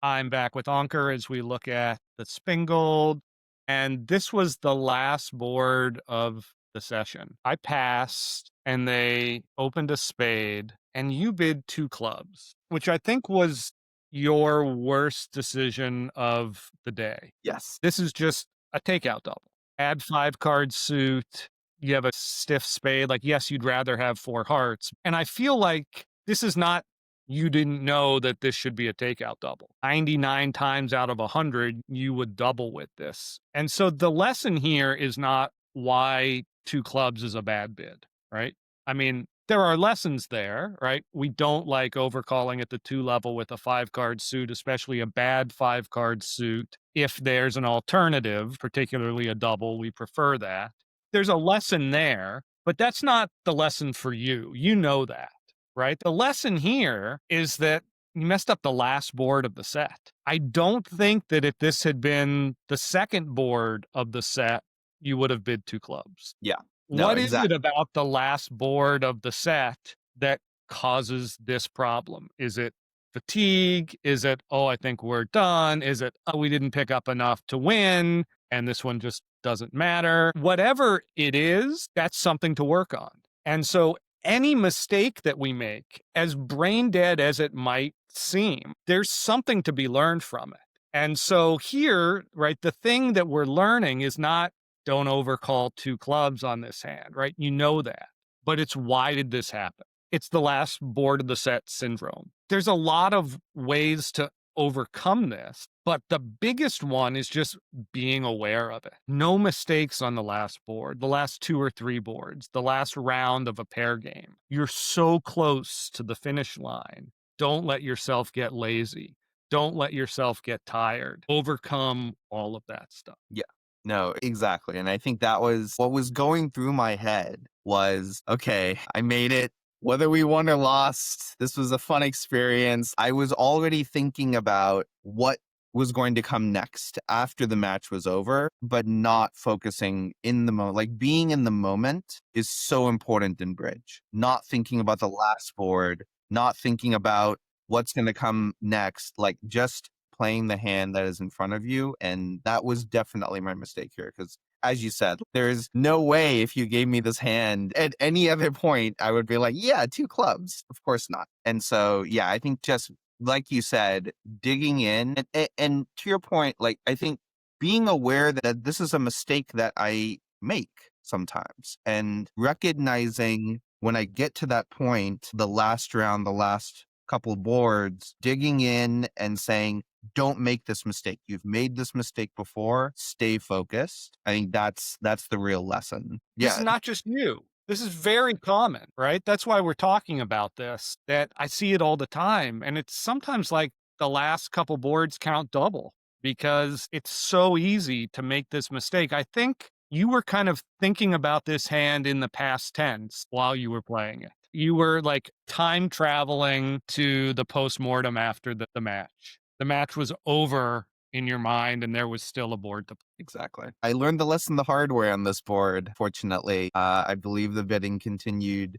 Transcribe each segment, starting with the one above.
I'm back with Ankur as we look at the Spingold. And this was the last board of the session. I passed and they opened a spade and you bid two clubs, which I think was your worst decision of the day. Yes. This is just a takeout double. Add five card suit. You have a stiff spade. Like, yes, you'd rather have four hearts. And I feel like this is not you didn't know that this should be a takeout double. 99 times out of 100, you would double with this. And so the lesson here is not why two clubs is a bad bid, right? I mean, there are lessons there, right? We don't like overcalling at the two level with a five card suit, especially a bad five card suit. If there's an alternative, particularly a double, we prefer that. There's a lesson there, but that's not the lesson for you. You know that, right? The lesson here is that you messed up the last board of the set. I don't think that if this had been the second board of the set, you would have bid two clubs. Yeah. No, What is it exactly. about the last board of the set that causes this problem? Is it fatigue? Is it, oh, I think we're done? Is it, oh, we didn't pick up enough to win and this one just doesn't matter? Whatever it is, that's something to work on. And so any mistake that we make, as brain dead as it might seem, there's something to be learned from it. And so here, right, the thing that we're learning is not don't overcall two clubs on this hand, right? You know that. But it's why did this happen? It's the last board of the set syndrome. There's a lot of ways to overcome this, but the biggest one is just being aware of it. No mistakes on the last board, the last two or three boards, the last round of a pair game. You're so close to the finish line. Don't let yourself get lazy. Don't let yourself get tired. Overcome all of that stuff. Yeah. No, exactly. And I think that was what was going through my head was, okay, I made it. Whether we won or lost, this was a fun experience. I was already thinking about what was going to come next after the match was over, but not focusing in the moment. Like being in the moment is so important in bridge. Not thinking about the last board, not thinking about what's going to come next, like just playing the hand that is in front of you. And that was definitely my mistake here because as you said, there's no way if you gave me this hand at any other point, I would be like, yeah, two clubs. Of course not. And so, yeah, I think just like you said, digging in and to your point, like, I think being aware that this is a mistake that I make sometimes and recognizing when I get to that point, the last round, the last couple boards, digging in and saying, don't make this mistake. You've made this mistake before. Stay focused. I think that's the real lesson. This is Yeah. not just you. This is very common, right? That's why we're talking about this, that I see it all the time. And it's sometimes like the last couple boards count double because it's so easy to make this mistake. I think you were kind of thinking about this hand in the past tense while you were playing it. You were like time traveling to the postmortem after the match. The match was over in your mind and there was still a board to play. Exactly. I learned the lesson the hard way on this board, fortunately. I believe the bidding continued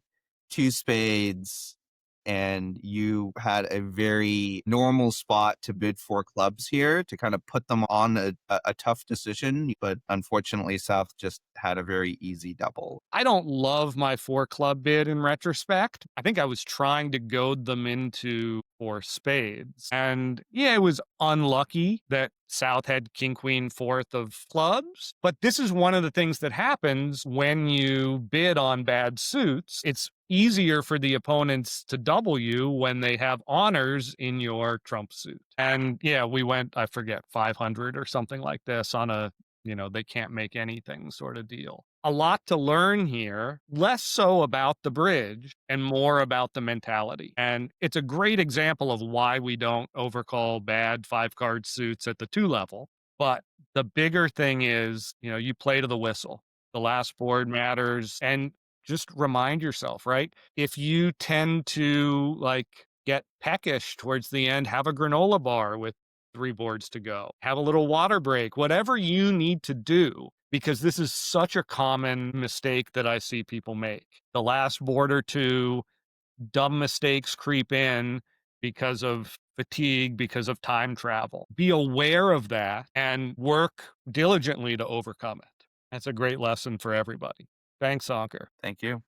two spades, and you had a very normal spot to bid four clubs here to kind of put them on a tough decision. But unfortunately, South just had a very easy double. I don't love my four club bid in retrospect. I think I was trying to goad them into four spades. And yeah, it was unlucky that South had king, queen, fourth of clubs. But this is one of the things that happens when you bid on bad suits. It's easier for the opponents to double you when they have honors in your trump suit. And yeah, we went, I forget, 500 or something like this on a they can't make anything sort of deal. A lot to learn here, less so about the bridge and more about the mentality. And it's a great example of why we don't overcall bad five card suits at the two level. But the bigger thing is, you play to the whistle. The last board matters. And just remind yourself, right? If you tend to get peckish towards the end, have a granola bar with three boards to go. Have a little water break, whatever you need to do, because this is such a common mistake that I see people make. The last board or two, dumb mistakes creep in because of fatigue, because of time travel. Be aware of that and work diligently to overcome it. That's a great lesson for everybody. Thanks, Ankur. Thank you.